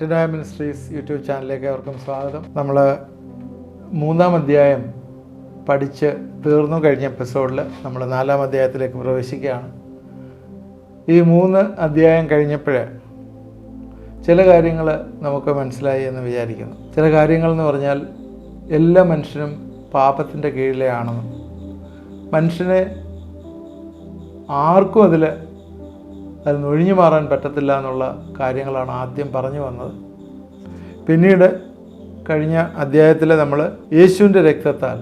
Metanoia ministries YouTube ചാനലിലേക്ക് അവർക്കും സ്വാഗതം. നമ്മൾ 3-ാം അധ്യായം പഠിച്ച് തീർന്നു കഴിഞ്ഞ എപ്പിസോഡിൽ നമ്മൾ 4-ാം അധ്യായത്തിലേക്ക് പ്രവേശിക്കുകയാണ്. ഈ 3 അധ്യായം കഴിഞ്ഞപ്പോൾ ചില കാര്യങ്ങൾ നമുക്ക് മനസ്സിലായി എന്ന് വിചാരിക്കുന്നു. ചില കാര്യങ്ങൾ എന്ന് പറഞ്ഞാൽ എല്ലാ മനുഷ്യനും പാപത്തിൻ്റെ കീഴിലെയാണെന്നും മനുഷ്യനെ ആർക്കും അതിൽ ഒഴിഞ്ഞു മാറാൻ പറ്റത്തില്ല എന്നുള്ള കാര്യങ്ങളാണ് ആദ്യം പറഞ്ഞു വന്നത്. പിന്നീട് കഴിഞ്ഞ അധ്യായത്തിൽ നമ്മൾ യേശുവിൻ്റെ രക്തത്താൽ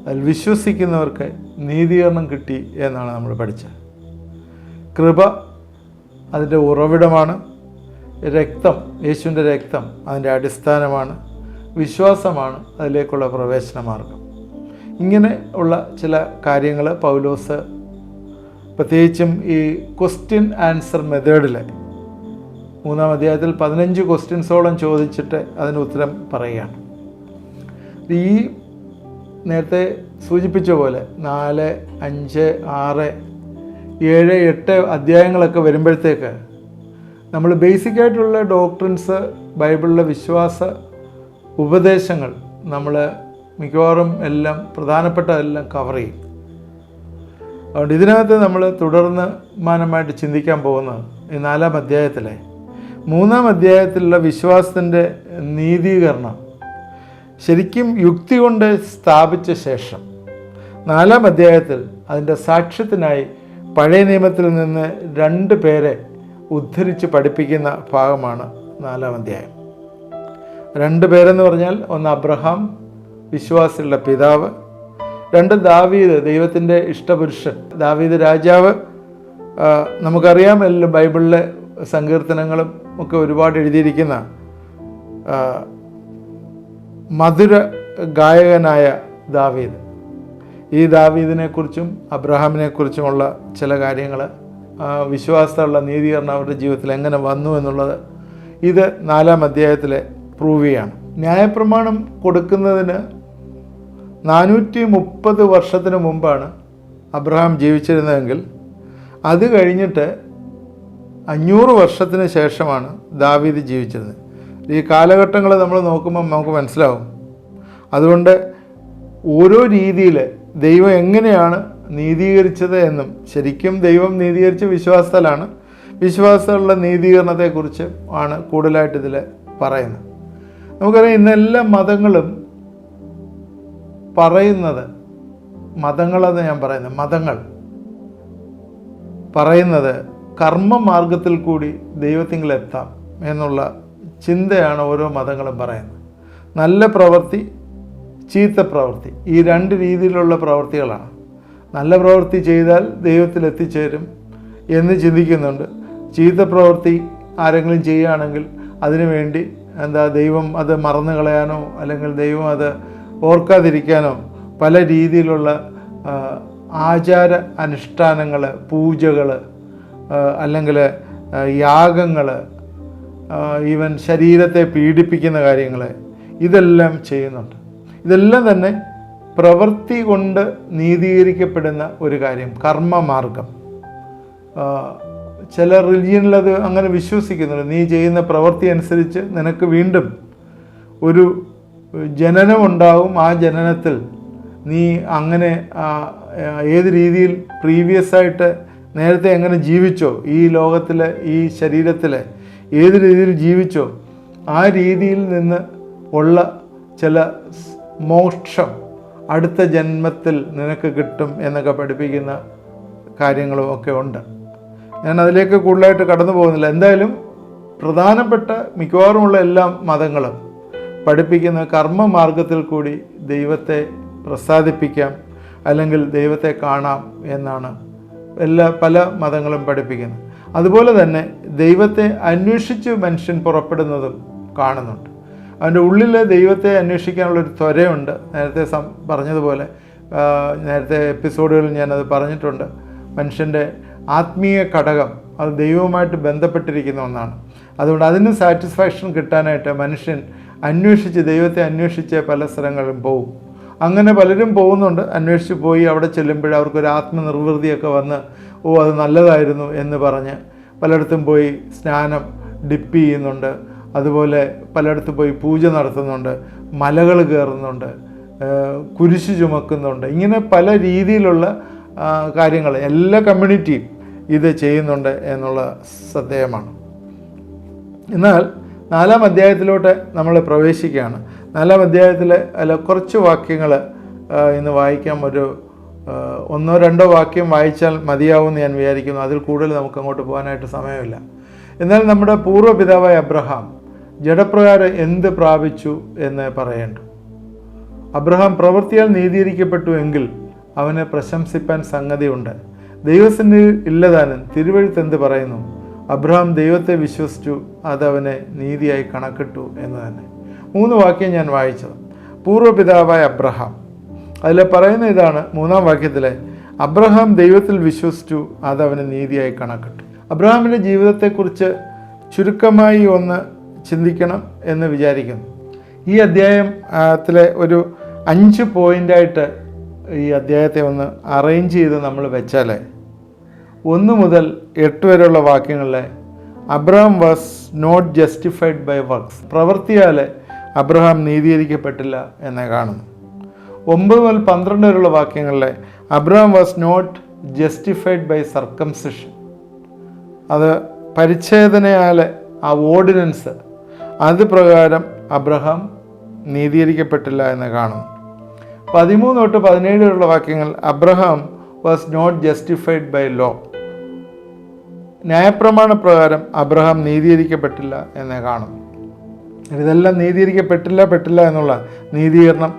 അതിൽ വിശ്വസിക്കുന്നവർക്ക് നീതീകരണം കിട്ടി എന്നാണ് നമ്മൾ പഠിച്ചത്. കൃപ അതിൻ്റെ ഉറവിടമാണ്, രക്തം, യേശുവിൻ്റെ രക്തം അതിൻ്റെ അടിസ്ഥാനമാണ്, വിശ്വാസമാണ് അതിലേക്കുള്ള പ്രവേശന മാർഗം. ഇങ്ങനെ ഉള്ള ചില കാര്യങ്ങൾ പൗലോസ് പ്രത്യേകിച്ചും ഈ ക്വസ്റ്റ്യൻ ആൻസർ മെത്തേഡിൽ 3-ാം അധ്യായത്തിൽ 15 ക്വസ്റ്റ്യൻസോളം ചോദിച്ചിട്ട് അതിന് ഉത്തരം പറയുകയാണ്. ഈ നേരത്തെ സൂചിപ്പിച്ച പോലെ 4, 5, 6, 7, 8 അധ്യായങ്ങളൊക്കെ വരുമ്പോഴത്തേക്ക് നമ്മൾ ബേസിക്കായിട്ടുള്ള ഡോക്ട്രിൻസ്, ബൈബിളിലെ വിശ്വാസ ഉപദേശങ്ങൾ നമ്മൾ മിക്കവാറും എല്ലാം പ്രധാനപ്പെട്ടതെല്ലാം കവർ ചെയ്യും. അതുകൊണ്ട് ഇതിനകത്ത് നമ്മൾ തുടർന്ന് മാനമായിട്ട് ചിന്തിക്കാൻ പോകുന്നത് ഈ 4-ാം അധ്യായത്തിലെ 3-ാം അധ്യായത്തിലുള്ള വിശ്വാസത്തിൻ്റെ നീതീകരണം ശരിക്കും യുക്തി കൊണ്ട് സ്ഥാപിച്ച ശേഷം 4-ാം അധ്യായത്തിൽ അതിൻ്റെ സാക്ഷ്യത്തിനായി പഴയ നിയമത്തിൽ നിന്ന് 2 പേരെ ഉദ്ധരിച്ച് പഠിപ്പിക്കുന്ന ഭാഗമാണ് 4-ാം അധ്യായം. 2 പേരെന്ന് പറഞ്ഞാൽ ഒന്ന് അബ്രഹാം, വിശ്വാസികളുടെ പിതാവ്, 2 ദാവീദ്, ദൈവത്തിൻ്റെ ഇഷ്ടപുരുഷൻ. ദാവീദ് രാജാവ് നമുക്കറിയാം, എല്ലാം ബൈബിളിലെ സങ്കീർത്തനങ്ങളും ഒക്കെ ഒരുപാട് എഴുതിയിരിക്കുന്ന മധുര ഗായകനായ ദാവീദ്. ഈ ദാവീദിനെക്കുറിച്ചും അബ്രഹാമിനെക്കുറിച്ചുമുള്ള ചില കാര്യങ്ങൾ, വിശ്വാസമുള്ള നീതീകരണം അവരുടെ ജീവിതത്തിൽ എങ്ങനെ വന്നു എന്നുള്ളത് ഇത് 4-ാം അധ്യായത്തിലെ പ്രൂവ് ചെയ്യാണ്. ന്യായപ്രമാണം കൊടുക്കുന്നതിന് 430 വർഷത്തിന് മുമ്പാണ് അബ്രഹാം ജീവിച്ചിരുന്നതെങ്കിൽ അത് കഴിഞ്ഞിട്ട് 500 വർഷത്തിന് ശേഷമാണ് ദാവീദ് ജീവിച്ചിരുന്നത്. ഈ കാലഘട്ടങ്ങൾ നമ്മൾ നോക്കുമ്പോൾ നമുക്ക് മനസ്സിലാവും. അതുകൊണ്ട് ഓരോ രീതിയിൽ ദൈവം എങ്ങനെയാണ് നീതീകരിച്ചത് എന്നും, ശരിക്കും ദൈവം നീതീകരിച്ച വിശ്വാസത്തിലാണ്, വിശ്വാസമുള്ള നീതീകരണത്തെക്കുറിച്ച് ആണ് കൂടുതലായിട്ട് ഇതിൽ പറയുന്നത്. നമുക്കറിയാം, ഇന്നെല്ലാ മതങ്ങളും പറയുന്നത്, മതങ്ങളെന്ന് ഞാൻ പറയുന്നത്, മതങ്ങൾ പറയുന്നത് കർമ്മമാർഗത്തിൽ കൂടി ദൈവത്തിങ്കിലെത്താം എന്നുള്ള ചിന്തയാണ് ഓരോ മതങ്ങളും പറയുന്നത്. നല്ല പ്രവൃത്തി, ചീത്ത പ്രവൃത്തി, ഈ 2 രീതിയിലുള്ള പ്രവൃത്തികളാണ്. നല്ല പ്രവൃത്തി ചെയ്താൽ ദൈവത്തിൽ എത്തിച്ചേരും എന്ന് ചിന്തിക്കുന്നുണ്ട്. ചീത്ത പ്രവൃത്തി ആരെങ്കിലും ചെയ്യുകയാണെങ്കിൽ അതിനുവേണ്ടി ദൈവം അത് മറന്നു കളയാനോ അല്ലെങ്കിൽ ദൈവം അത് ഓർക്കാതിരിക്കാനോ പല രീതിയിലുള്ള ആചാര അനുഷ്ഠാനങ്ങൾ, പൂജകൾ, അല്ലെങ്കിൽ യാഗങ്ങൾ, ഈവൻ ശരീരത്തെ പീഡിപ്പിക്കുന്ന കാര്യങ്ങൾ, ഇതെല്ലാം ചെയ്യുന്നുണ്ട്. ഇതെല്ലാം തന്നെ പ്രവൃത്തി കൊണ്ട് നീതീകരിക്കപ്പെടുന്ന ഒരു കാര്യം, കർമ്മമാർഗം. ചില റിലിജിയനിലത് അങ്ങനെ വിശ്വസിക്കുന്നുണ്ട്. നീ ചെയ്യുന്ന പ്രവൃത്തി അനുസരിച്ച് നിനക്ക് വീണ്ടും ഒരു ജനനമുണ്ടാവും. ആ ജനനത്തിൽ നീ അങ്ങനെ ഏത് രീതിയിൽ പ്രീവിയസ് ആയിട്ട് നേരത്തെ എങ്ങനെ ജീവിച്ചോ, ഈ ലോകത്തിലെ ഈ ശരീരത്തിലെ ഏത് രീതിയിൽ ജീവിച്ചോ ആ രീതിയിൽ നിന്ന് ഉള്ള ചില മോക്ഷം അടുത്ത ജന്മത്തിൽ നിനക്ക് കിട്ടും എന്നൊക്കെ പഠിപ്പിക്കുന്ന കാര്യങ്ങളും ഒക്കെ ഉണ്ട്. ഞാൻ അതിലേക്ക് കൂടുതലായിട്ട് കടന്നു പോകുന്നില്ല. എന്തായാലും പ്രധാനപ്പെട്ട മിക്കവാറുമുള്ള എല്ലാ മതങ്ങളും പഠിപ്പിക്കുന്ന കർമ്മമാർഗത്തിൽ കൂടി ദൈവത്തെ പ്രസാദിപ്പിക്കാം അല്ലെങ്കിൽ ദൈവത്തെ കാണാം എന്നാണ് പല മതങ്ങളും പഠിപ്പിക്കുന്നത്. അതുപോലെ തന്നെ ദൈവത്തെ അന്വേഷിച്ച് മനുഷ്യൻ പുറപ്പെടുന്നതും കാണുന്നുണ്ട്. അവൻ്റെ ഉള്ളിൽ ദൈവത്തെ അന്വേഷിക്കാനുള്ളൊരു ത്വരയുണ്ട്. നേരത്തെ പറഞ്ഞതുപോലെ നേരത്തെ എപ്പിസോഡുകളിൽ ഞാനത് പറഞ്ഞിട്ടുണ്ട്. മനുഷ്യൻ്റെ ആത്മീയ ഘടകം അത് ദൈവവുമായിട്ട് ബന്ധപ്പെട്ടിരിക്കുന്ന ഒന്നാണ്. അതുകൊണ്ട് അതിന് സാറ്റിസ്ഫാക്ഷൻ കിട്ടാനായിട്ട് മനുഷ്യൻ ദൈവത്തെ അന്വേഷിച്ച് പല സ്ഥലങ്ങളിലും പോകും. അങ്ങനെ പലരും പോകുന്നുണ്ട്. അന്വേഷിച്ച് പോയി അവിടെ ചെല്ലുമ്പോൾ അവർക്കൊരു ആത്മനിർവൃതിയൊക്കെ വന്ന് അത് നല്ലതായിരുന്നു എന്ന് പറഞ്ഞ് പലയിടത്തും പോയി സ്നാനം ഡിപ്പ് ചെയ്യുന്നുണ്ട്. അതുപോലെ പലയിടത്ത് പോയി പൂജ നടത്തുന്നുണ്ട്, മലകൾ കയറുന്നുണ്ട്, കുരിശ് ചുമക്കുന്നുണ്ട്. ഇങ്ങനെ പല രീതിയിലുള്ള കാര്യങ്ങൾ എല്ലാ കമ്മ്യൂണിറ്റിയും ഇത് ചെയ്യുന്നുണ്ട് എന്നുള്ള സത്യമാണ്. എന്നാൽ 4-ാം അധ്യായത്തിലോട്ട് നമ്മൾ പ്രവേശിക്കുകയാണ്. 4-ാം അധ്യായത്തിൽ കുറച്ച് വാക്യങ്ങൾ ഇന്ന് വായിക്കാം. ഒരു 1-2 വാക്യം വായിച്ചാൽ മതിയാവുമെന്ന് ഞാൻ വിചാരിക്കുന്നു. അതിൽ കൂടുതൽ നമുക്ക് അങ്ങോട്ട് പോകാനായിട്ട് സമയമില്ല. എന്നാൽ നമ്മുടെ പൂർവ്വപിതാവായ അബ്രഹാം ജഡപ്രകാരം എന്ത് പ്രാപിച്ചു എന്ന് പറയേണ്ടു. അബ്രഹാം പ്രവൃത്തിയാൽ നീതീകരിക്കപ്പെട്ടു എങ്കിൽ അവനെ പ്രശംസിപ്പാൻ സംഗതിയുണ്ട്. ദൈവസന്നിധിയിൽ ഇല്ലതാനും തിരുവെഴുത്ത് എന്ത് പറയുന്നു? അബ്രഹാം ദൈവത്തെ വിശ്വസിച്ചു, അതവനെ നീതിയായി കണക്കിട്ടു എന്ന് തന്നെ. 3 വാക്യം ഞാൻ വായിച്ചത്. പൂർവ്വപിതാവായ അബ്രഹാം, അതിൽ പറയുന്ന ഇതാണ് 3-ാം വാക്യത്തിലെ അബ്രഹാം ദൈവത്തിൽ വിശ്വസിച്ചു, അതവന് നീതിയായി കണക്കിട്ടു. അബ്രഹാമിൻ്റെ ജീവിതത്തെക്കുറിച്ച് ചുരുക്കമായി ഒന്ന് ചിന്തിക്കണം എന്ന് വിചാരിക്കുന്നു. ഈ അധ്യായത്തിലെ ഒരു 5 പോയിൻ്റായിട്ട് ഈ അധ്യായത്തെ ഒന്ന് അറേഞ്ച് ചെയ്ത് നമ്മൾ വെച്ചാൽ 1 മുതൽ 8 വരെയുള്ള വാക്യങ്ങളിലെ Abraham was not justified by works, പ്രവൃത്തിയാൽ അബ്രഹാം നീതീകരിക്കപ്പെട്ടില്ല എന്ന് കാണുന്നു. 9 മുതൽ 12 വരെയുള്ള വാക്യങ്ങളിലെ Abraham was not justified by circumcision, അത് പരിച്ഛേദനയാൽ ആ ഓർഡിനൻസ് അത് പ്രകാരം അബ്രഹാം നീതീകരിക്കപ്പെട്ടില്ല എന്ന് കാണുന്നു. 13 തൊട്ട് 17 വരെയുള്ള വാക്യങ്ങൾ Abraham was not justified by law, ന്യായപ്രമാണ പ്രകാരം അബ്രഹാം നീതീകരിക്കപ്പെട്ടില്ല എന്ന് കാണുന്നു. ഇതെല്ലാം നീതീകരിക്കപ്പെട്ടില്ല എന്നുള്ള നീതീകരണം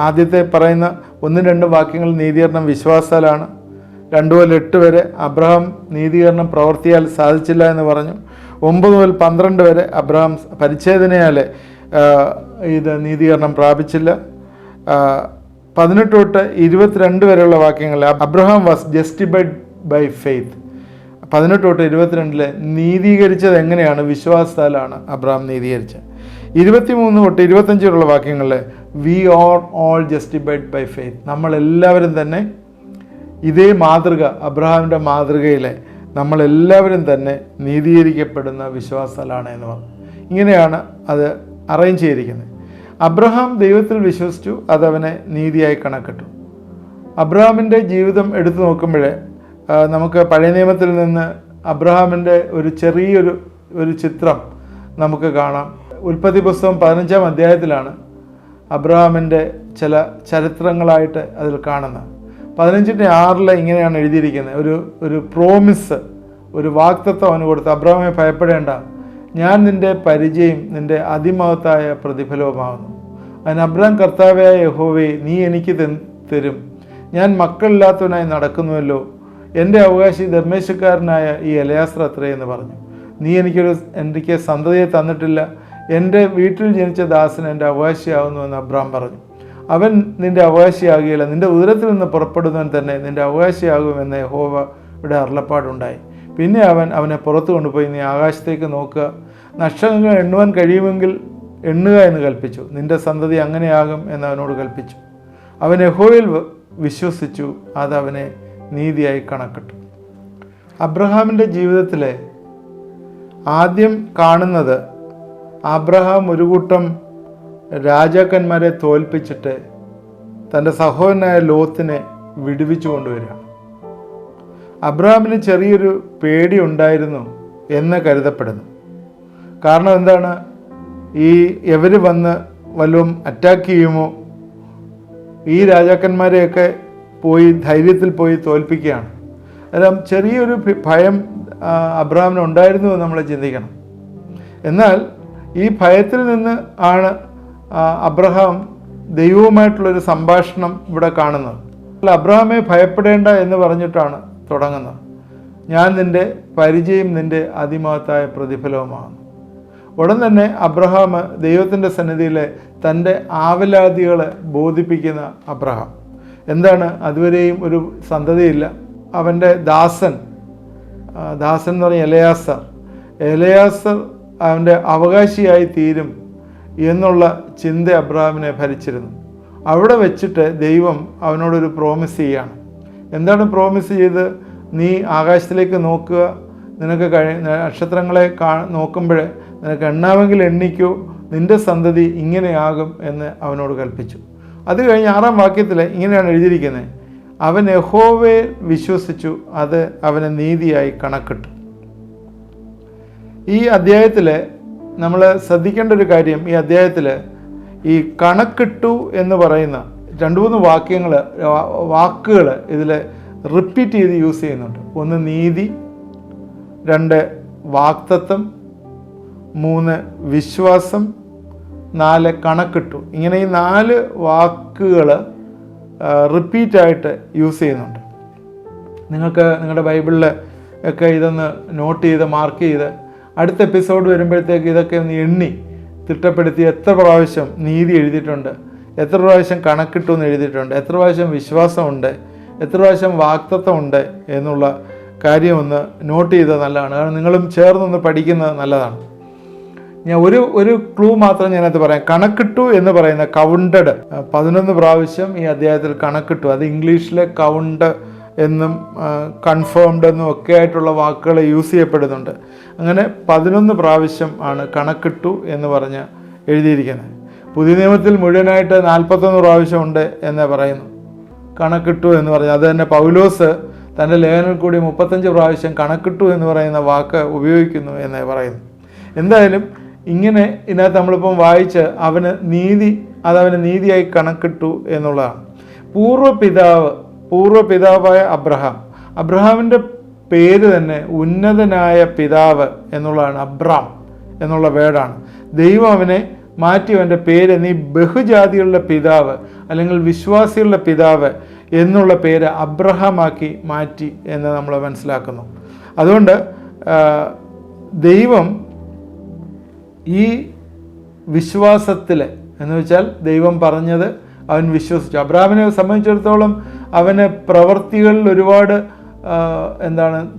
ആദ്യത്തെ പറയുന്ന 1-2 വാക്യങ്ങൾ നീതീകരണം വിശ്വാസത്താലാണ്. 2 മുതൽ 8 വരെ അബ്രഹാം നീതീകരണം പ്രവർത്തിയാൽ സാധിച്ചില്ല എന്ന് പറഞ്ഞു. 9 മുതൽ 12 വരെ അബ്രഹാം പരിച്ഛേദനയാൽ ഇത് നീതീകരണം പ്രാപിച്ചില്ല. 18 തൊട്ട് 22 വരെയുള്ള വാക്യങ്ങളിൽ Abraham was justified by faith. 18 തൊട്ട് 22 നീതീകരിച്ചത് എങ്ങനെയാണ്? വിശ്വാസത്താലാണ് അബ്രഹാം നീതീകരിച്ചത്. 23 തൊട്ട് 25 വരെയുള്ള വാക്യങ്ങളിൽ we are all justified by faith, നമ്മളെല്ലാവരും തന്നെ ഇതേ മാതൃക, അബ്രഹാമിൻ്റെ മാതൃകയിലെ നമ്മളെല്ലാവരും തന്നെ നീതീകരിക്കപ്പെടുന്ന വിശ്വാസത്താലാണ് എന്ന് പറഞ്ഞു. ഇങ്ങനെയാണ് അത് അറേഞ്ച് ചെയ്തിരിക്കുന്നത്. അബ്രഹാം ദൈവത്തിൽ വിശ്വസിച്ചു, അതവനെ നീതിയായി കണക്കിട്ടു. അബ്രഹാമിൻ്റെ ജീവിതം എടുത്തു നോക്കുമ്പോഴേ നമുക്ക് പഴയ നിയമത്തിൽ നിന്ന് അബ്രഹാമിൻ്റെ ഒരു ചെറിയൊരു ചിത്രം നമുക്ക് കാണാം. ഉൽപ്പത്തി പുസ്തകം 15-ാം അധ്യായത്തിലാണ് അബ്രഹാമിൻ്റെ ചില ചരിത്രങ്ങളായിട്ട് അതിൽ കാണുന്നത്. 15:6 ഇങ്ങനെയാണ് എഴുതിയിരിക്കുന്നത്. ഒരു പ്രോമിസ്, ഒരു വാഗ്ദത്തം അവന് കൊടുത്ത്, അബ്രഹാമെ ഭയപ്പെടേണ്ട, ഞാൻ നിൻ്റെ പരിചയം നിൻ്റെ അതിമഹത്തായ പ്രതിഫലവുമാകുന്നു. അതിന് അബ്രഹാം കർത്താവായ യഹോവേ, നീ എനിക്ക് തരും, ഞാൻ മക്കളില്ലാത്തവനായി നടക്കുന്നുവല്ലോ, എൻ്റെ അവകാശി ദമ്മേശക്കാരനായ ഈ എലയാസർ അത്രേ എന്ന് പറഞ്ഞു. നീ എനിക്ക് സന്തതിയെ തന്നിട്ടില്ല, എൻ്റെ വീട്ടിൽ ജനിച്ച ദാസൻ എൻ്റെ അവകാശിയാകുന്നുവെന്ന് അബ്രഹാം പറഞ്ഞു. അവൻ നിൻ്റെ അവകാശിയാകുകയില്ല, നിൻ്റെ ഉദരത്തിൽ നിന്ന് പുറപ്പെടുന്നവൻ തന്നെ നിൻ്റെ അവകാശിയാകുമെന്ന് യഹോവയുടെ അരുളപ്പാടുണ്ടായി. പിന്നെ അവനെ പുറത്തു കൊണ്ടുപോയി, നീ ആകാശത്തേക്ക് നോക്കുക, നക്ഷത്രങ്ങൾ എണ്ണുവാൻ കഴിയുമെങ്കിൽ എണ്ണുക എന്ന് കൽപ്പിച്ചു. നിൻ്റെ സന്തതി അങ്ങനെയാകും എന്ന് അവനോട് കൽപ്പിച്ചു. അവൻ യഹോവയിൽ വിശ്വസിച്ചു, അതവനെ നീതിയായി കണക്കിട്ടു. അബ്രഹാമിൻ്റെ ജീവിതത്തിലെ ആദ്യം കാണുന്നത് അബ്രഹാം ഒരു കൂട്ടം രാജാക്കന്മാരെ തോൽപ്പിച്ചിട്ട് തൻ്റെ സഹോദരനായ ലോത്തിനെ വിടുവിച്ചു കൊണ്ടുവരികയാണ്. അബ്രഹാമിന് ചെറിയൊരു പേടി ഉണ്ടായിരുന്നു എന്ന് കരുതപ്പെടുന്നു. കാരണം എന്താണ്? ഇവർ വന്ന് വല്ലതും അറ്റാക്ക് ചെയ്യുമോ, ഈ രാജാക്കന്മാരെയൊക്കെ ധൈര്യത്തിൽ പോയി തോൽപ്പിക്കുകയാണ്. അതെല്ലാം ചെറിയൊരു ഭയം അബ്രഹാമിന് ഉണ്ടായിരുന്നു എന്ന് നമ്മൾ ചിന്തിക്കണം. എന്നാൽ ഈ ഭയത്തിൽ നിന്ന് ആണ് അബ്രഹാം ദൈവവുമായിട്ടുള്ളൊരു സംഭാഷണം ഇവിടെ കാണുന്നത്. അബ്രഹാമെ ഭയപ്പെടേണ്ട എന്ന് പറഞ്ഞിട്ടാണ് തുടങ്ങുന്നത്. ഞാൻ നിൻ്റെ പരിചയം നിൻ്റെ അതിമഹത്തായ പ്രതിഫലവുമാകുന്നു. ഉടൻ തന്നെ അബ്രഹാം ദൈവത്തിൻ്റെ സന്നിധിയിലെ തൻ്റെ ആവലാതികളെ ബോധിപ്പിക്കുന്ന അബ്രഹാം. എന്താണ്? അതുവരെയും ഒരു സന്തതിയില്ല. അവൻ്റെ ദാസൻ എന്ന് പറഞ്ഞ എലയാസർ അവൻ്റെ അവകാശിയായി തീരും എന്നുള്ള ചിന്ത അബ്രഹാമിനെ ഭരിച്ചിരുന്നു. അവിടെ വെച്ചിട്ട് ദൈവം അവനോടൊരു പ്രോമിസ് ചെയ്യാണ്. എന്താണ് പ്രോമിസ് ചെയ്ത്? നീ ആകാശത്തിലേക്ക് നോക്കുക, നിനക്ക് നക്ഷത്രങ്ങളെ നോക്കുമ്പോൾ നിനക്ക് എണ്ണാമെങ്കിൽ എണ്ണിക്കൂ, നിൻ്റെ സന്തതി ഇങ്ങനെയാകും എന്ന് അവനോട് കൽപ്പിച്ചു. അത് കഴിഞ്ഞ് 6-ാം വാക്യത്തിൽ ഇങ്ങനെയാണ് എഴുതിയിരിക്കുന്നത്, അവൻ യഹോവയെ വിശ്വസിച്ചു, അത് അവന് നീതിയായി കണക്കിട്ടു. ഈ അധ്യായത്തിൽ നമ്മൾ ശ്രദ്ധിക്കേണ്ട ഒരു കാര്യം, ഈ അധ്യായത്തിൽ ഈ കണക്കിട്ടു എന്ന് പറയുന്ന 2-3 വാക്കുകൾ ഇതിൽ റിപ്പീറ്റ് ചെയ്ത് യൂസ് ചെയ്യുന്നുണ്ട്. 1 നീതി, 2 വാക്തത്വം, 3 വിശ്വാസം, 4 കണക്കിട്ടു. ഇങ്ങനെ ഈ 4 വാക്കുകൾ റിപ്പീറ്റായിട്ട് യൂസ് ചെയ്യുന്നുണ്ട്. നിങ്ങൾക്ക് നിങ്ങളുടെ ബൈബിളിൽ ഒക്കെ ഇതൊന്ന് നോട്ട് ചെയ്ത് മാർക്ക് ചെയ്ത് അടുത്ത എപ്പിസോഡ് വരുമ്പോഴത്തേക്ക് ഇതൊക്കെ ഒന്ന് എണ്ണി തിട്ടപ്പെടുത്തി എത്ര പ്രാവശ്യം നീതി എഴുതിയിട്ടുണ്ട്, എത്ര പ്രാവശ്യം കണക്കിട്ടു എന്ന് എഴുതിയിട്ടുണ്ട്, എത്ര പ്രാവശ്യം വിശ്വാസമുണ്ട്, എത്ര പ്രാവശ്യം വാക്തത്വമുണ്ട് എന്നുള്ള കാര്യം ഒന്ന് നോട്ട് ചെയ്തത് നല്ലതാണ്. കാരണം നിങ്ങളും ചേർന്നൊന്ന് പഠിക്കുന്നത് നല്ലതാണ്. ഞാൻ ഒരു ക്ലൂ മാത്രം ഞാനത് പറയാം. കണക്കിട്ടു എന്ന് പറയുന്ന കൗണ്ടഡ് 11 പ്രാവശ്യം ഈ അധ്യായത്തിൽ കണക്കിട്ടു. അത് ഇംഗ്ലീഷിലെ കൗണ്ട് എന്നും കൺഫേംഡ് എന്നും ഒക്കെ ആയിട്ടുള്ള വാക്കുകൾ യൂസ് ചെയ്യപ്പെടുന്നുണ്ട്. അങ്ങനെ 11 പ്രാവശ്യം ആണ് കണക്കിട്ടു എന്ന് പറഞ്ഞ് എഴുതിയിരിക്കുന്നത്. പുതിയ നിയമത്തിൽ മുഴുവനായിട്ട് 41 പ്രാവശ്യം ഉണ്ട് എന്ന് പറയുന്നു കണക്കിട്ടു എന്ന് പറഞ്ഞ്. അത് തന്നെ പൗലോസ് തൻ്റെ ലേഖനത്തിൽ കൂടി 35 പ്രാവശ്യം കണക്കിട്ടു എന്ന് പറയുന്ന വാക്ക് ഉപയോഗിക്കുന്നു എന്ന് പറയുന്നു. എന്തായാലും ഇങ്ങനെ ഇതിനകത്ത് നമ്മളിപ്പം വായിച്ച് അവന് നീതിയായി കണക്കിട്ടു എന്നുള്ളതാണ്. പൂർവ്വപിതാവായ അബ്രഹാമിൻ്റെ പേര് തന്നെ ഉന്നതനായ പിതാവ് എന്നുള്ളതാണ്. അബ്രാം എന്നുള്ള വേർഡാണ്. ദൈവം അവനെ മാറ്റി അവൻ്റെ പേര് നീ ബഹുജാതികളുടെ പിതാവ് അല്ലെങ്കിൽ വിശ്വാസികളുടെ പിതാവ് എന്നുള്ള പേര് അബ്രഹാമാക്കി മാറ്റി എന്ന് നമ്മൾ മനസ്സിലാക്കുന്നു. അതുകൊണ്ട് ദൈവം ഈ വിശ്വാസത്തിൽ എന്ന് വെച്ചാൽ ദൈവം പറഞ്ഞത് അവൻ വിശ്വസിച്ചു. അബ്രഹാമിനെ സംബന്ധിച്ചിടത്തോളം അവന് പ്രവൃത്തികളിൽ ഒരുപാട്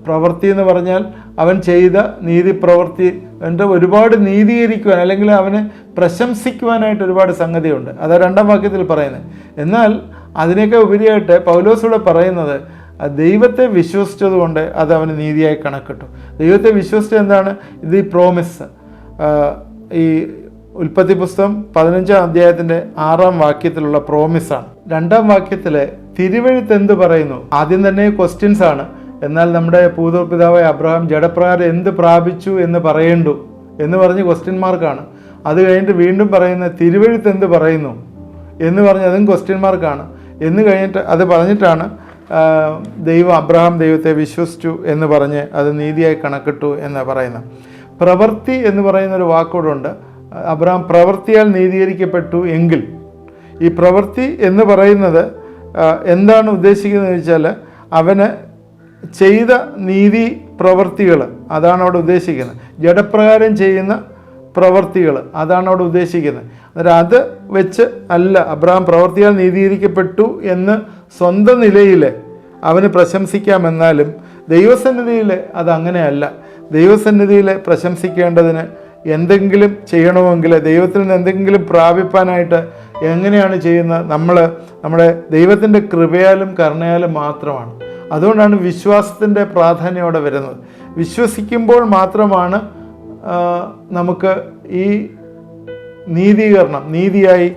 പ്രവൃത്തി എന്ന് പറഞ്ഞാൽ അവൻ ചെയ്ത നീതിപ്രവൃത്തി എൻ്റെ ഒരുപാട് നീതീകരിക്കുവാൻ അല്ലെങ്കിൽ അവനെ പ്രശംസിക്കുവാനായിട്ട് ഒരുപാട് സംഗതിയുണ്ട്. അത് 2-ാം വാക്യത്തിൽ പറയുന്നത്. എന്നാൽ അതിനൊക്കെ ഉപരിയായിട്ട് പൗലോസൂടെ പറയുന്നത് ദൈവത്തെ വിശ്വസിച്ചതുകൊണ്ട് അത് അവന് നീതിയായി കണക്കിട്ടു. ദൈവത്തെ വിശ്വസിച്ചത് എന്താണ്? ഇത് ഈ പ്രോമിസ്. ഈ ഉൽപ്പത്തി പുസ്തകം 15-ാം അധ്യായത്തിൻ്റെ 6-ാം വാക്യത്തിലുള്ള പ്രോമിസാണ്. 2-ാം വാക്യത്തിലെ തിരുവെഴുത്ത് എന്ത് പറയുന്നു? ആദ്യം തന്നെ ക്വസ്റ്റ്യൻസ് ആണ്. എന്നാൽ നമ്മുടെ പൂർവ്വപിതാവായ അബ്രഹാം ജഡപ്രകാരം എന്ത് പ്രാപിച്ചു എന്ന് പറയേണ്ടു എന്ന് പറഞ്ഞ് ക്വസ്റ്റ്യൻ മാർക്കാണ്. അത് കഴിഞ്ഞിട്ട് വീണ്ടും പറയുന്ന തിരുവെഴുത്ത് എന്ത് പറയുന്നു എന്ന് പറഞ്ഞ് അതും ക്വസ്റ്റ്യൻ മാർക്കാണ്. എന്ന് കഴിഞ്ഞിട്ട് അത് പറഞ്ഞിട്ടാണ് അബ്രഹാം ദൈവത്തെ വിശ്വസിച്ചു എന്ന് പറഞ്ഞ് അത് നീതിയായി കണക്കിട്ടു എന്ന് പറയുന്നത്. പ്രവൃത്തി എന്ന് പറയുന്നൊരു വാക്കോടുണ്ട്. അബ്രഹാം പ്രവൃത്തിയാൽ നീതീകരിക്കപ്പെട്ടു എങ്കിൽ, ഈ പ്രവൃത്തി എന്ന് പറയുന്നത് എന്താണ് ഉദ്ദേശിക്കുന്നത് വെച്ചാൽ അവന് ചെയ്ത നീതി പ്രവൃത്തികൾ അതാണ് അവിടെ ഉദ്ദേശിക്കുന്നത്. ജഡപ്രകാരം ചെയ്യുന്ന പ്രവൃത്തികൾ അതാണ് അവിടെ ഉദ്ദേശിക്കുന്നത്. അന്നേരം അത് വെച്ച് അല്ല അബ്രഹാം പ്രവൃത്തിയാൽ നീതീകരിക്കപ്പെട്ടു എന്ന് സ്വന്തം നിലയിൽ അവന് പ്രശംസിക്കാമെന്നാലും ദൈവസന്നിധിയിൽ അതങ്ങനെയല്ല. ദൈവസന്നിധിയിൽ പ്രശംസിക്കേണ്ടതിന് എന്തെങ്കിലും ചെയ്യണമെങ്കിൽ ദൈവത്തിൽ നിന്ന് എന്തെങ്കിലും പ്രാപിപ്പാനായിട്ട് എങ്ങനെയാണ് ചെയ്യുന്നത്? നമ്മുടെ ദൈവത്തിൻ്റെ കൃപയാലും കരുണയാലും മാത്രമാണ്. അതുകൊണ്ടാണ് വിശ്വാസത്തിൻ്റെ പ്രാധാന്യം അവിടെ വരുന്നത്. വിശ്വസിക്കുമ്പോൾ മാത്രമാണ് നമുക്ക് ഈ നീതിയായി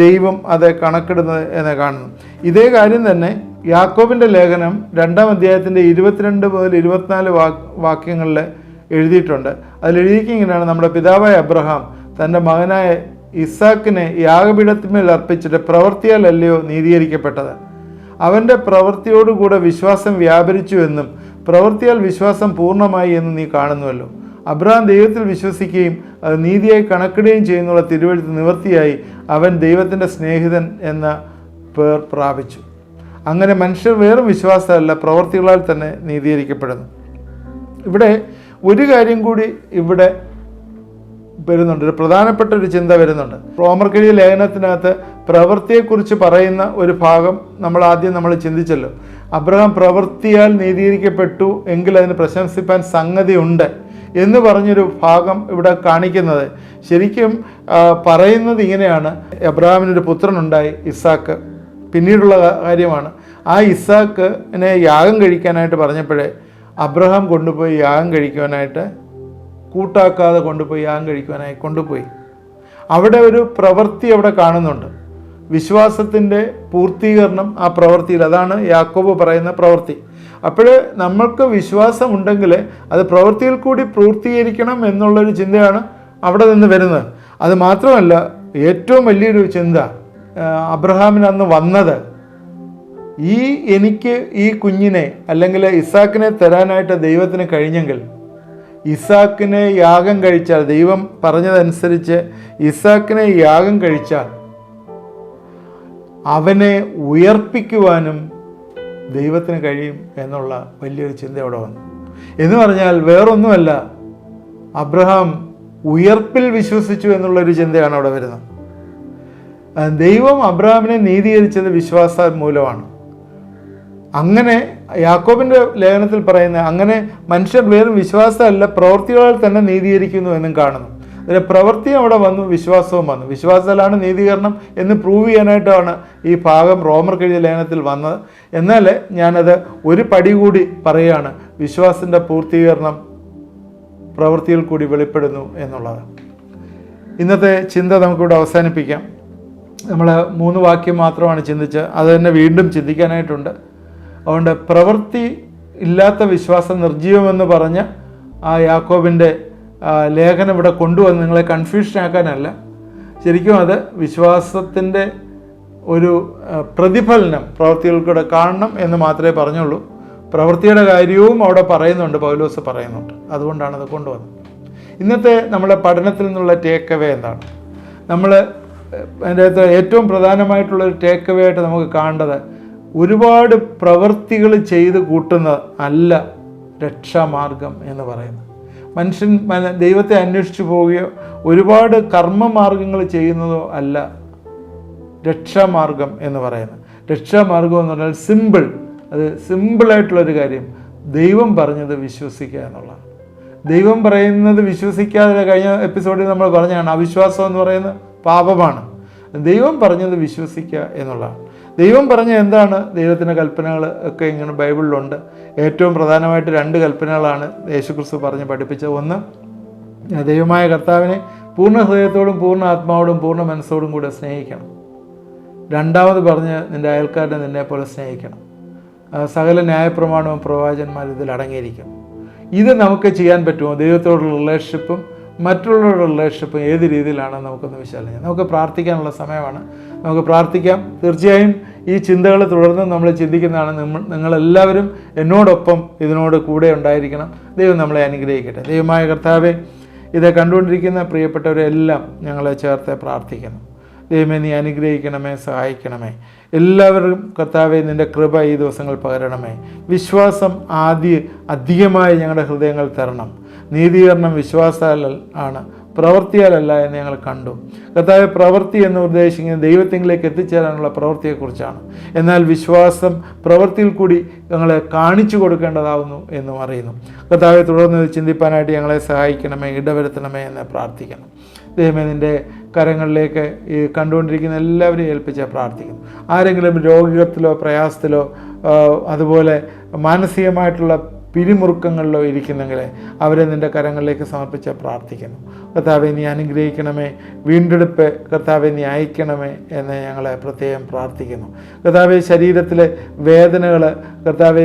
ദൈവം അത് കണക്കിടുന്നത് എന്ന് കാണുന്നു. ഇതേ കാര്യം തന്നെ യാക്കോബിൻ്റെ ലേഖനം 2-ാം അധ്യായത്തിൻ്റെ 22 മുതൽ 24 വാക്യങ്ങളിൽ എഴുതിയിട്ടുണ്ട്. അതിലെഴുതിയിരിക്കുന്നതാണ്, നമ്മുടെ പിതാവായ അബ്രഹാം തൻ്റെ മകനായ ഇസാക്കിനെ യാഗപീഠത്തിന്മേൽ അർപ്പിച്ചിട്ട് പ്രവൃത്തിയാലല്ലയോ നീതീകരിക്കപ്പെട്ടത്. അവൻ്റെ പ്രവൃത്തിയോടുകൂടെ വിശ്വാസം വ്യാപരിച്ചു എന്നും പ്രവൃത്തിയാൽ വിശ്വാസം പൂർണ്ണമായി എന്നും നീ കാണുന്നുവല്ലോ. അബ്രഹാം ദൈവത്തിൽ വിശ്വസിക്കുകയും അത് നീതിയായി കണക്കിടുകയും ചെയ്യുന്നുള്ള തിരുവെഴുത്ത് നിവൃത്തിയായി അവൻ ദൈവത്തിൻ്റെ സ്നേഹിതൻ എന്ന പേർ പ്രാപിച്ചു. അങ്ങനെ മനുഷ്യർ വെറും വിശ്വാസമല്ല പ്രവൃത്തികളാൽ തന്നെ നീതീകരിക്കപ്പെടുന്നു. ഇവിടെ ഒരു കാര്യം കൂടി ഇവിടെ വരുന്നുണ്ട്, ഒരു പ്രധാനപ്പെട്ട ഒരു ചിന്ത വരുന്നുണ്ട്. റോമർക്കെഴുതിയ ലേഖനത്തിനകത്ത് പ്രവൃത്തിയെക്കുറിച്ച് പറയുന്ന ഒരു ഭാഗം നമ്മൾ ചിന്തിച്ചല്ലോ. അബ്രഹാം പ്രവൃത്തിയാൽ നീതീകരിക്കപ്പെട്ടു എങ്കിൽ അതിന് പ്രശംസിപ്പാൻ സംഗതിയുണ്ട് എന്ന് പറഞ്ഞൊരു ഭാഗം ഇവിടെ കാണിക്കുന്നത് ശരിക്കും പറയുന്നത് ഇങ്ങനെയാണ്. അബ്രഹാമിനൊരു പുത്രനുണ്ടായി, ഇസാക്ക്. പിന്നീടുള്ള കാര്യമാണ്. ആ ഇസാക്കിനെ യാഗം കഴിക്കാനായിട്ട് പറഞ്ഞപ്പോഴേ അബ്രഹാം കൊണ്ടുപോയി യാഗം കഴിക്കുവാനായിട്ട്, കൂട്ടാക്കാതെ കൊണ്ടുപോയി യാഗം കഴിക്കുവാനായി കൊണ്ടുപോയി. അവിടെ ഒരു പ്രവൃത്തി അവിടെ കാണുന്നുണ്ട്, വിശ്വാസത്തിൻ്റെ പൂർത്തീകരണം ആ പ്രവൃത്തിയിൽ. അതാണ് യാക്കോബ് പറയുന്ന പ്രവൃത്തി. അപ്പോൾ നമ്മൾക്ക് വിശ്വാസമുണ്ടെങ്കിൽ അത് പ്രവൃത്തിയിൽ കൂടി പൂർത്തീകരിക്കണം എന്നുള്ളൊരു ചിന്തയാണ് അവിടെ നിന്ന് വരുന്നത്. അത് മാത്രമല്ല, ഏറ്റവും വലിയൊരു ചിന്ത അബ്രഹാമിന് അന്ന് വന്നത്, എനിക്ക് ഈ കുഞ്ഞിനെ അല്ലെങ്കിൽ ഇസാക്കിനെ തരാനായിട്ട് ദൈവത്തിന് കഴിഞ്ഞെങ്കിൽ, ഇസാക്കിനെ യാഗം കഴിച്ചാൽ, ദൈവം പറഞ്ഞതനുസരിച്ച് ഇസാക്കിനെ യാഗം കഴിച്ചാൽ അവനെ ഉയർപ്പിക്കുവാനും ദൈവത്തിന് കഴിയും എന്നുള്ള വലിയൊരു ചിന്ത അവിടെ വന്നു. എന്ന് പറഞ്ഞാൽ വേറൊന്നുമല്ല, അബ്രഹാം ഉയർപ്പിൽ വിശ്വസിച്ചു എന്നുള്ളൊരു ചിന്തയാണ് അവിടെ വരുന്നത്. ദൈവം അബ്രഹാമിനെ നീതീകരിച്ചത് വിശ്വാസം മൂലമാണ്. അങ്ങനെ യാക്കോബിൻ്റെ ലേഖനത്തിൽ പറയുന്ന അങ്ങനെ മനുഷ്യർ വെറും വിശ്വാസമല്ല പ്രവൃത്തികളാൽ തന്നെ നീതീകരിക്കുന്നു എന്നും കാണുന്നു. അതിലെ പ്രവൃത്തി അവിടെ വന്നു, വിശ്വാസവും വന്നു. വിശ്വാസത്തിലാണ് നീതീകരണം എന്ന് പ്രൂവ് ചെയ്യാനായിട്ടാണ് ഈ ഭാഗം റോമർക്ക് എഴുതിയ ലേഖനത്തിൽ വന്നത്. എന്നാൽ ഞാനത് ഒരു പടി കൂടി പറയുകയാണ്, വിശ്വാസത്തിൻ്റെ പൂർത്തീകരണം പ്രവൃത്തിയിൽ കൂടി വെളിപ്പെടുന്നു എന്നുള്ളത്. ഇന്നത്തെ ചിന്ത നമുക്കിവിടെ അവസാനിപ്പിക്കാം. നമ്മൾ 3 വാക്യം മാത്രമാണ് ചിന്തിച്ച്, അത് തന്നെ വീണ്ടും ചിന്തിക്കാനായിട്ടുണ്ട്. അതുകൊണ്ട് പ്രവൃത്തി ഇല്ലാത്ത വിശ്വാസം നിർജ്ജീവമെന്ന് പറഞ്ഞ് ആ യാക്കോബിൻ്റെ ലേഖനം ഇവിടെ കൊണ്ടുവന്ന് നിങ്ങളെ കൺഫ്യൂഷനാക്കാനല്ല, ശരിക്കും അത് വിശ്വാസത്തിൻ്റെ ഒരു പ്രതിഫലനം പ്രവൃത്തികൾക്കൂടെ കാണണം എന്ന് മാത്രമേ പറഞ്ഞുള്ളൂ. പ്രവൃത്തിയുടെ കാര്യവും അവിടെ പറയുന്നുണ്ട്, പൗലോസ് പറയുന്നുണ്ട്. അതുകൊണ്ടാണ് അത് കൊണ്ടുവന്നത്. ഇന്നത്തെ നമ്മുടെ പഠനത്തിൽ നിന്നുള്ള ടേക്ക് അവേ എന്താണ്? നമ്മൾ അതിൻ്റെ അകത്ത് ഏറ്റവും പ്രധാനമായിട്ടുള്ളൊരു ടേക്ക് അവേ ആയിട്ട് നമുക്ക് കാണേണ്ടത്, ഒരുപാട് പ്രവൃത്തികൾ ചെയ്ത് കൂട്ടുന്ന അല്ല രക്ഷാമാർഗം എന്ന് പറയുന്നത്. മനുഷ്യൻ ദൈവത്തെ അന്വേഷിച്ചു പോവുകയോ ഒരുപാട് കർമ്മമാർഗങ്ങൾ ചെയ്യുന്നതോ അല്ല രക്ഷാമാർഗം എന്ന് പറയുന്നത്. രക്ഷാമാർഗം എന്ന് പറഞ്ഞാൽ സിമ്പിൾ, അത് സിമ്പിളായിട്ടുള്ളൊരു കാര്യം, ദൈവം പറഞ്ഞത് വിശ്വസിക്കുക എന്നുള്ളതാണ്. ദൈവം പറയുന്നത് വിശ്വസിക്കാതെ, കഴിഞ്ഞ എപ്പിസോഡിൽ നമ്മൾ പറഞ്ഞതാണ് അവിശ്വാസം എന്ന് പറയുന്നത് പാപമാണ്. ദൈവം പറഞ്ഞത് വിശ്വസിക്കുക എന്നുള്ളതാണ്. ദൈവം പറഞ്ഞ എന്താണ്? ദൈവത്തിൻ്റെ കൽപ്പനകൾ ഒക്കെ ഇങ്ങനെ ബൈബിളിലുണ്ട്. ഏറ്റവും പ്രധാനമായിട്ട് 2 കൽപ്പനകളാണ് യേശുക്രിസ്തു പറഞ്ഞ് പഠിപ്പിച്ചത്. ഒന്ന്, ദൈവമായ കർത്താവിനെ പൂർണ്ണ ഹൃദയത്തോടും പൂർണ്ണ ആത്മാവോടും പൂർണ്ണ മനസ്സോടും കൂടെ സ്നേഹിക്കണം. രണ്ടാമത് പറഞ്ഞ് നിൻ്റെ അയൽക്കാരനെ നിന്നെ പോലെ സ്നേഹിക്കണം. സകല ന്യായപ്രമാണവും പ്രവാചകന്മാർ ഇതിൽ അടങ്ങിയിരിക്കും. ഇത് നമുക്ക് ചെയ്യാൻ പറ്റുമോ? ദൈവത്തോടുള്ള റിലേഷൻഷിപ്പും മറ്റുള്ളവരുടെ റിലേഷൻഷിപ്പും ഏത് രീതിയിലാണെന്ന് നമുക്കൊന്ന് വിശകലനം ചെയ്യാം. നമുക്ക് പ്രാർത്ഥിക്കാനുള്ള സമയമാണ്. നമുക്ക് പ്രാർത്ഥിക്കാം. തീർച്ചയായും ഈ ചിന്തകൾ തുടർന്ന് നമ്മൾ ചിന്തിക്കുന്നതാണ്. നിങ്ങളെല്ലാവരും എന്നോടൊപ്പം ഇതിനോട് കൂടെ ഉണ്ടായിരിക്കണം. ദൈവം നമ്മളെ അനുഗ്രഹിക്കട്ടെ. ദൈവമായ കർത്താവെ, ഇത് കണ്ടുകൊണ്ടിരിക്കുന്ന പ്രിയപ്പെട്ടവരെല്ലാം ഞങ്ങളെ ചേർത്ത് പ്രാർത്ഥിക്കുന്നു. ദൈവമേ, നീ അനുഗ്രഹിക്കണമേ, സഹായിക്കണമേ. എല്ലാവരും കർത്താവെ, നിൻ്റെ കൃപ ഈ ദിവസങ്ങൾ പകരണമേ. വിശ്വാസം അധികമായി ഞങ്ങളുടെ ഹൃദയങ്ങൾ തരണം. നീതീകരണം വിശ്വാസാൽ ആണ്, പ്രവൃത്തിയാലല്ല എന്ന് ഞങ്ങൾ കണ്ടു. കർത്താവെ, പ്രവൃത്തി എന്ന് ഉദ്ദേശിക്കുന്നത് ദൈവത്തിലേക്ക് എത്തിച്ചേരാനുള്ള പ്രവൃത്തിയെക്കുറിച്ചാണ്. എന്നാൽ വിശ്വാസം പ്രവൃത്തിയിൽ കൂടി ഞങ്ങളെ കാണിച്ചു കൊടുക്കേണ്ടതാവുന്നു എന്നും അറിയുന്നു. കർത്താവെ, തുടർന്ന് ചിന്തിപ്പാനായിട്ട് ഞങ്ങളെ സഹായിക്കണമേ, ഇടവരുത്തണമേ എന്ന് പ്രാർത്ഥിക്കണം. ദൈവമേ, നിൻ്റെ കരങ്ങളിലേക്ക് ഈ കണ്ടുകൊണ്ടിരിക്കുന്ന എല്ലാവരെയും ഏൽപ്പിച്ച് പ്രാർത്ഥിക്കുന്നു. ആരെങ്കിലും രോഗത്തിലോ പ്രയാസത്തിലോ അതുപോലെ മാനസികമായിട്ടുള്ള പിരിമുറുക്കങ്ങളിലോ ഇരിക്കുന്നെങ്കിൽ അവരെ നിൻ്റെ കരങ്ങളിലേക്ക് സമർപ്പിച്ച് പ്രാർത്ഥിക്കുന്നു. കർത്താവെ, നീ അനുഗ്രഹിക്കണമേ. വീണ്ടെടുപ്പ് കർത്താവെ നീ അയക്കണമേ എന്ന് ഞങ്ങളെ പ്രത്യേകം പ്രാർത്ഥിക്കുന്നു. കർത്താവെ, ശരീരത്തിലെ വേദനകൾ കർത്താവെ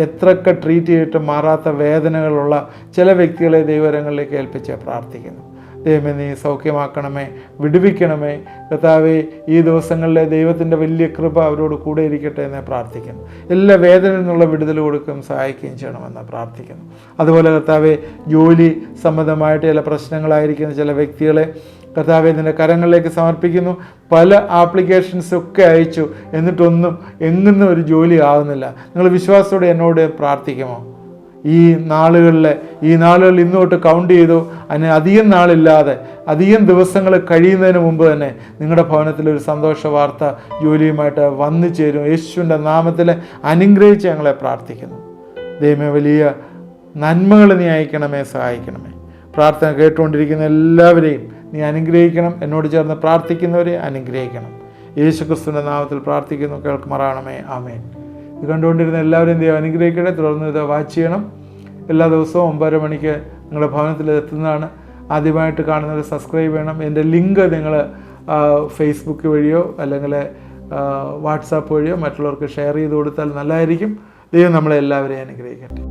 എത്രയൊക്കെ ട്രീറ്റ് ചെയ്തിട്ട് മാറാത്ത വേദനകളുള്ള ചില വ്യക്തികളെ ദൈവകരങ്ങളിലേക്ക് ഏൽപ്പിച്ച് പ്രാർത്ഥിക്കുന്നു. ദൈവമേ, നീ സൗഖ്യമാക്കണമേ, വിടുവിക്കണമേ. കർത്താവെ, ഈ ദിവസങ്ങളിലെ ദൈവത്തിൻ്റെ വലിയ കൃപ അവരോട് കൂടെ ഇരിക്കട്ടെ എന്ന് പ്രാർത്ഥിക്കുന്നു. എല്ലാ വേദനയിൽ നിന്നുള്ള വിടുതൽ കൊടുക്കുകയും സഹായിക്കുകയും ചെയ്യണമെന്ന് പ്രാർത്ഥിക്കുന്നു. അതുപോലെ കർത്താവെ, ജോലി സംബന്ധമായിട്ട് ചില പ്രശ്നങ്ങളായിരിക്കുന്ന ചില വ്യക്തികളെ കർത്താവെ നിൻ്റെ കരങ്ങളിലേക്ക് സമർപ്പിക്കുന്നു. പല ആപ്ലിക്കേഷൻസൊക്കെ അയച്ചു, എന്നിട്ടൊന്നും എങ്ങുന്ന ഒരു ജോലി ആകുന്നില്ല. നിങ്ങൾ വിശ്വാസത്തോടെ എന്നോട് പ്രാർത്ഥിക്കുമോ? ഈ നാളുകളിൽ ഇന്ന് തൊട്ട് കൗണ്ട് ചെയ്തു, അതിന് അധികം നാളില്ലാതെ അധികം ദിവസങ്ങൾ കഴിയുന്നതിന് മുമ്പ് തന്നെ നിങ്ങളുടെ ഭവനത്തിൽ ഒരു സന്തോഷ വാർത്ത ജോലിയുമായിട്ട് വന്നു ചേരും. യേശുവിൻ്റെ നാമത്തിൽ അനുഗ്രഹിച്ച് ഞങ്ങളെ പ്രാർത്ഥിക്കുന്നു. ദൈവമേ, വലിയ നന്മകൾ നീ അയക്കണമേ, സഹായിക്കണമേ. പ്രാർത്ഥന കേട്ടുകൊണ്ടിരിക്കുന്ന എല്ലാവരെയും നീ അനുഗ്രഹിക്കണം. എന്നോട് ചേർന്ന് പ്രാർത്ഥിക്കുന്നവരെ അനുഗ്രഹിക്കണം. യേശുക്രിസ്തുവിൻ്റെ നാമത്തിൽ പ്രാർത്ഥിക്കുന്നു, കേൾക്കുമാറാകണമേ. ആമേൻ. ഇത് കണ്ടുകൊണ്ടിരുന്ന എല്ലാവരെയും ദൈവം അനുഗ്രഹിക്കട്ടെ. തുടർന്ന് ഇത് വാച്ച് ചെയ്യണം. എല്ലാ ദിവസവും 9:30 മണിക്ക് നിങ്ങളുടെ ഭവനത്തിൽ എത്തുന്നതാണ്. ആദ്യമായിട്ട് കാണുന്നവർ സബ്സ്ക്രൈബ് ചെയ്യണം. എൻ്റെ ലിങ്ക് നിങ്ങൾ ഫേസ്ബുക്ക് വഴിയോ അല്ലെങ്കിൽ വാട്സാപ്പ് വഴിയോ മറ്റുള്ളവർക്ക് ഷെയർ ചെയ്ത് കൊടുത്താൽ നല്ലതായിരിക്കും. ദൈവം നമ്മളെ എല്ലാവരെയും അനുഗ്രഹിക്കട്ടെ.